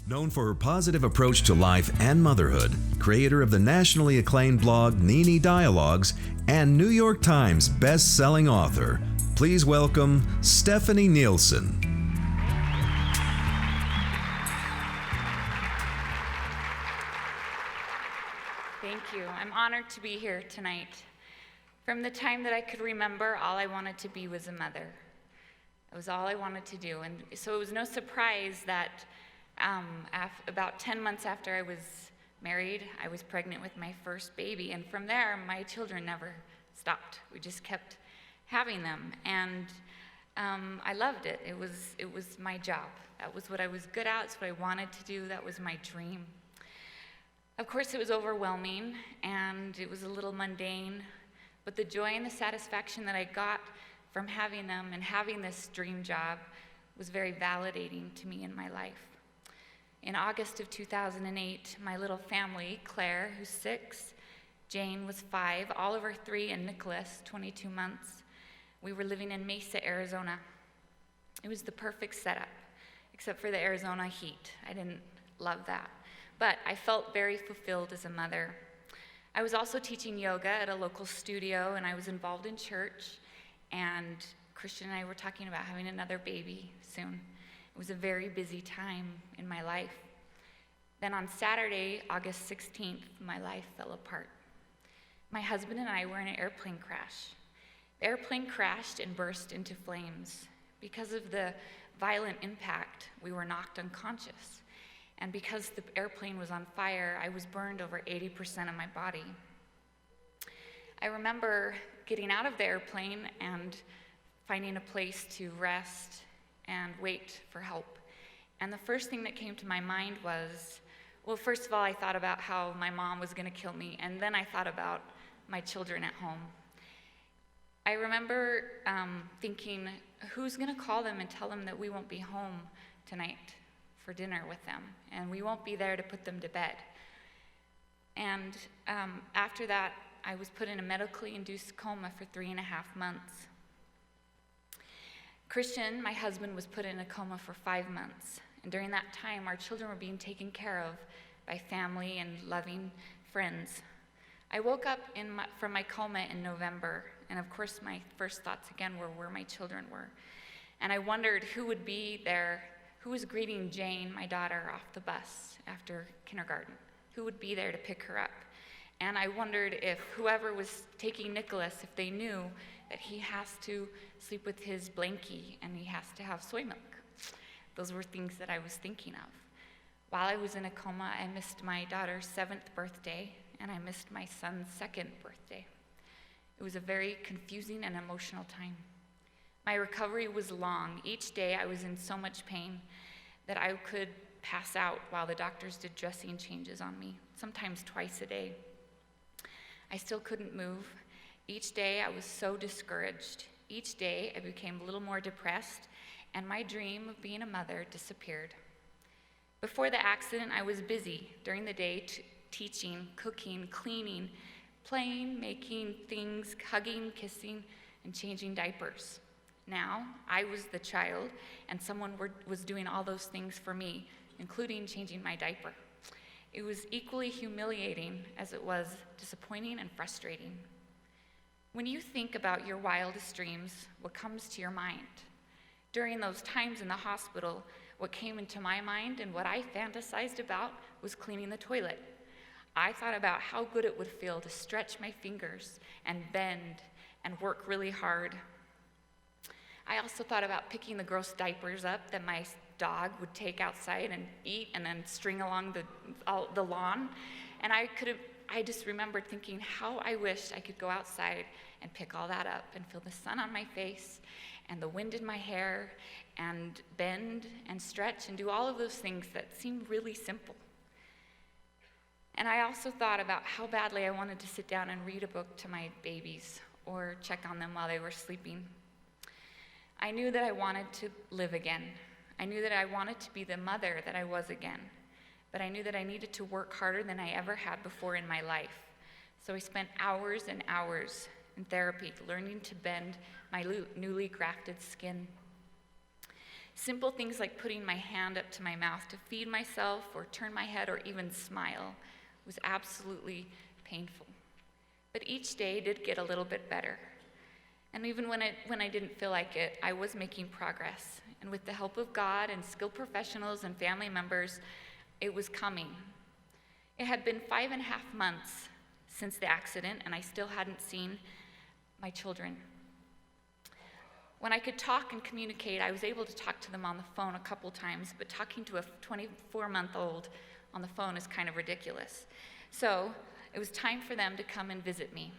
Known for her positive approach to life and motherhood, creator of the nationally acclaimed blog Nini Dialogues and New York Times best-selling author, please welcome Stephanie Nielson. Thank you. I'm honored to be here tonight. From the time that I could remember, all I wanted to be was a mother. It was all I wanted to do. And so it was no surprise that about 10 months after I was married, I was pregnant with my first baby. And from there, my children never stopped. We just kept having them. And I loved it. It was my job. That was what I was good at. It's what I wanted to do. That was my dream. Of course, it was overwhelming, and it was a little mundane. But the joy and the satisfaction that I got from having them and having this dream job was very validating to me in my life. In August of 2008, my little family, Claire, who's 6, Jane was 5, Oliver 3, and Nicholas, 22 months, we were living in Mesa, Arizona. It was the perfect setup, except for the Arizona heat. I didn't love that. But I felt very fulfilled as a mother. I was also teaching yoga at a local studio, and I was involved in church, and Christian and I were talking about having another baby soon. It was a very busy time in my life. Then on Saturday, August 16th, my life fell apart. My husband and I were in an airplane crash. The airplane crashed and burst into flames. Because of the violent impact, we were knocked unconscious. And because the airplane was on fire, I was burned over 80% of my body. I remember getting out of the airplane and finding a place to rest and wait for help. And the first thing that came to my mind was, well, first of all, I thought about how my mom was gonna kill me, and then I thought about my children at home. I remember thinking, who's gonna call them and tell them that we won't be home tonight for dinner with them, and we won't be there to put them to bed? And after that, I was put in a medically induced coma for 3.5 months. Christian, my husband, was put in a coma for 5 months. And during that time, our children were being taken care of by family and loving friends. I woke up from my coma in November, and of course my first thoughts again were where my children were. And I wondered who would be there, who was greeting Jane, my daughter, off the bus after kindergarten. Who would be there to pick her up? And I wondered if whoever was taking Nicholas, if they knew that he has to sleep with his blankie and he has to have soy milk. Those were things that I was thinking of. While I was in a coma, I missed my daughter's 7th birthday, and I missed my son's 2nd birthday. It was a very confusing and emotional time. My recovery was long. Each day I was in so much pain that I could pass out while the doctors did dressing changes on me, sometimes twice a day. I still couldn't move. Each day I was so discouraged. Each day I became a little more depressed, and my dream of being a mother disappeared. Before the accident, I was busy during the day teaching, cooking, cleaning, playing, making things, hugging, kissing, and changing diapers. Now, I was the child, and someone was doing all those things for me, including changing my diaper. It was equally humiliating as it was disappointing and frustrating. When you think about your wildest dreams, what comes to your mind? During those times in the hospital, what came into my mind and what I fantasized about was cleaning the toilet. I thought about how good it would feel to stretch my fingers and bend and work really hard. I also thought about picking the gross diapers up that my dog would take outside and eat and then string along the lawn. And I just remembered thinking how I wished I could go outside and pick all that up and feel the sun on my face and the wind in my hair and bend and stretch and do all of those things that seem really simple. And I also thought about how badly I wanted to sit down and read a book to my babies or check on them while they were sleeping. I knew that I wanted to live again. I knew that I wanted to be the mother that I was again. But I knew that I needed to work harder than I ever had before in my life. So I spent hours and hours in therapy, learning to bend my newly grafted skin. Simple things like putting my hand up to my mouth to feed myself or turn my head or even smile was absolutely painful. But each day did get a little bit better. And even when I didn't feel like it, I was making progress. And with the help of God and skilled professionals and family members, it was coming. It had been 5.5 months since the accident, and I still hadn't seen my children. When I could talk and communicate, I was able to talk to them on the phone a couple times, but talking to a 24-month-old on the phone is kind of ridiculous. So it was time for them to come and visit me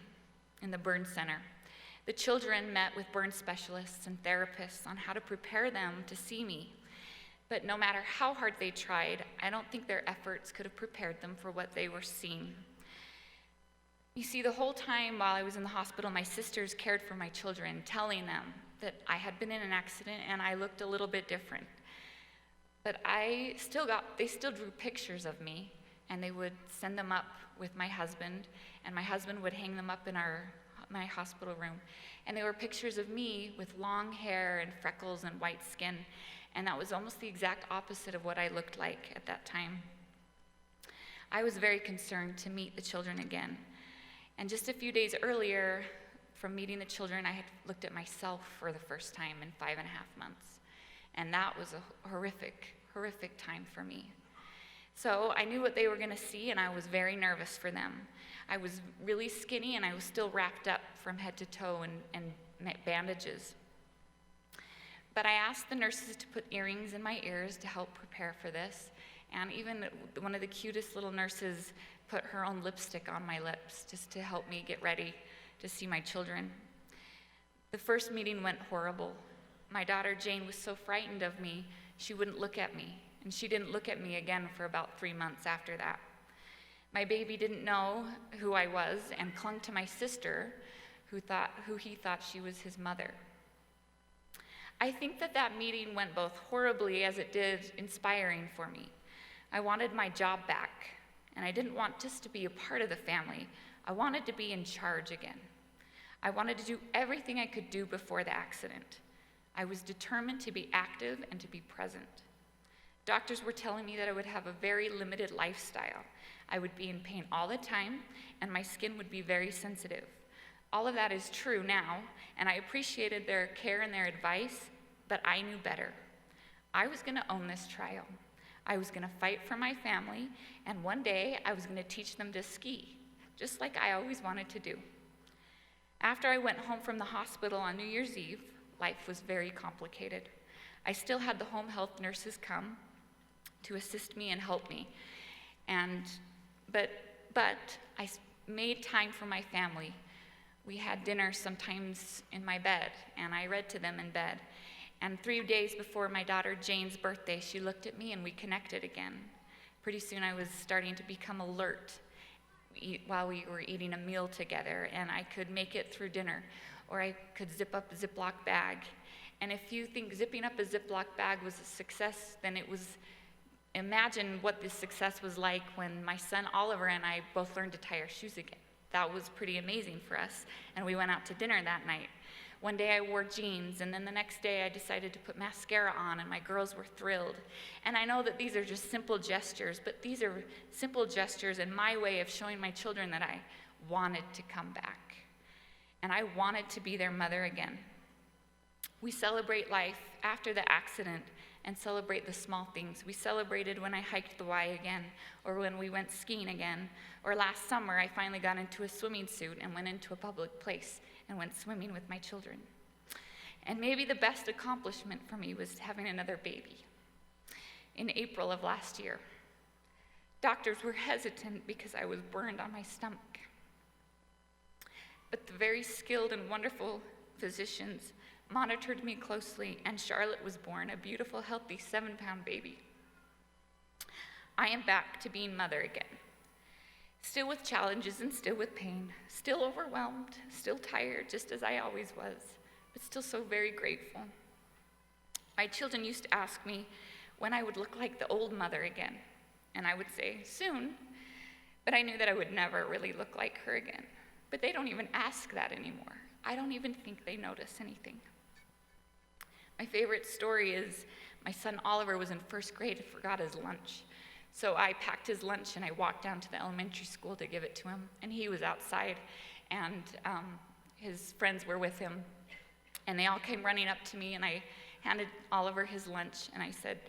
in the burn center. The children met with burn specialists and therapists on how to prepare them to see me. But no matter how hard they tried, I don't think their efforts could have prepared them for what they were seeing. You see, the whole time while I was in the hospital, my sisters cared for my children, telling them that I had been in an accident and I looked a little bit different. But they still drew pictures of me, and they would send them up with my husband, and my husband would hang them up in my hospital room. And they were pictures of me with long hair and freckles and white skin, and that was almost the exact opposite of what I looked like at that time. I was very concerned to meet the children again. And just a few days earlier, from meeting the children, I had looked at myself for the first time in 5.5 months. And that was a horrific, horrific time for me. So I knew what they were going to see, and I was very nervous for them. I was really skinny, and I was still wrapped up from head to toe in bandages. But I asked the nurses to put earrings in my ears to help prepare for this. And even one of the cutest little nurses put her own lipstick on my lips just to help me get ready to see my children. The first meeting went horrible. My daughter Jane was so frightened of me, she wouldn't look at me. And she didn't look at me again for about 3 months after that. My baby didn't know who I was and clung to my sister, who he thought she was his mother. I think that meeting went both horribly as it did inspiring for me. I wanted my job back, and I didn't want just to be a part of the family. I wanted to be in charge again. I wanted to do everything I could do before the accident. I was determined to be active and to be present. Doctors were telling me that I would have a very limited lifestyle. I would be in pain all the time, and my skin would be very sensitive. All of that is true now, and I appreciated their care and their advice, but I knew better. I was going to own this trial. I was going to fight for my family, and one day I was going to teach them to ski, just like I always wanted to do. After I went home from the hospital on New Year's Eve, life was very complicated. I still had the home health nurses come to assist me and help me. But I made time for my family. We had dinner sometimes in my bed, and I read to them in bed. And 3 days before my daughter Jane's birthday, she looked at me and we connected again. Pretty soon I was starting to become alert while we were eating a meal together, and I could make it through dinner, or I could zip up a Ziploc bag. And if you think zipping up a Ziploc bag was a success, then imagine what this success was like when my son Oliver and I both learned to tie our shoes again. That was pretty amazing for us, and we went out to dinner that night. One day I wore jeans, and then the next day I decided to put mascara on, and my girls were thrilled. And I know that these are just simple gestures, but these are simple gestures in my way of showing my children that I wanted to come back, and I wanted to be their mother again. We celebrate life after the accident and celebrate the small things. We celebrated when I hiked the Y again, or when we went skiing again, or last summer I finally got into a swimming suit and went into a public place and went swimming with my children. And maybe the best accomplishment for me was having another baby in April of last year. Doctors were hesitant because I was burned on my stomach. But the very skilled and wonderful physicians monitored me closely, and Charlotte was born, a beautiful, healthy 7-pound baby. I am back to being mother again. Still with challenges and still with pain, still overwhelmed, still tired, just as I always was, but still so very grateful. My children used to ask me when I would look like the old mother again, and I would say, soon, but I knew that I would never really look like her again. But they don't even ask that anymore. I don't even think they notice anything. My favorite story is my son Oliver was in first grade and forgot his lunch. So I packed his lunch and I walked down to the elementary school to give it to him. And he was outside, and his friends were with him. And they all came running up to me, and I handed Oliver his lunch, and I said,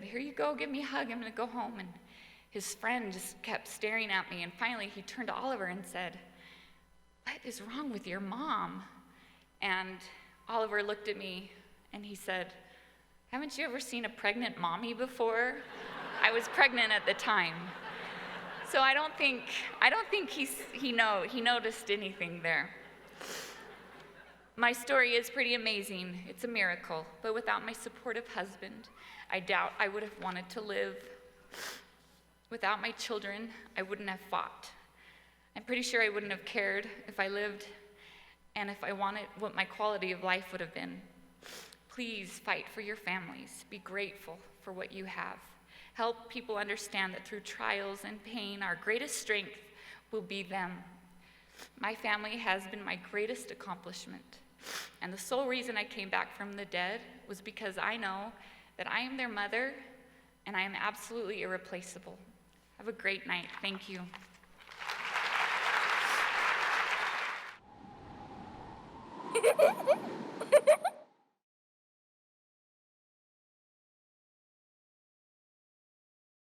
"Here you go, give me a hug, I'm gonna go home." And his friend just kept staring at me, and finally he turned to Oliver and said, "What is wrong with your mom?" And Oliver looked at me and he said, "Haven't you ever seen a pregnant mommy before?" I was pregnant at the time. So I don't think he noticed anything there. My story is pretty amazing. It's a miracle. But without my supportive husband, I doubt I would have wanted to live. Without my children, I wouldn't have fought. I'm pretty sure I wouldn't have cared if I lived and if I wanted what my quality of life would have been. Please fight for your families. Be grateful for what you have. Help people understand that through trials and pain, our greatest strength will be them. My family has been my greatest accomplishment. And the sole reason I came back from the dead was because I know that I am their mother and I am absolutely irreplaceable. Have a great night. Thank you.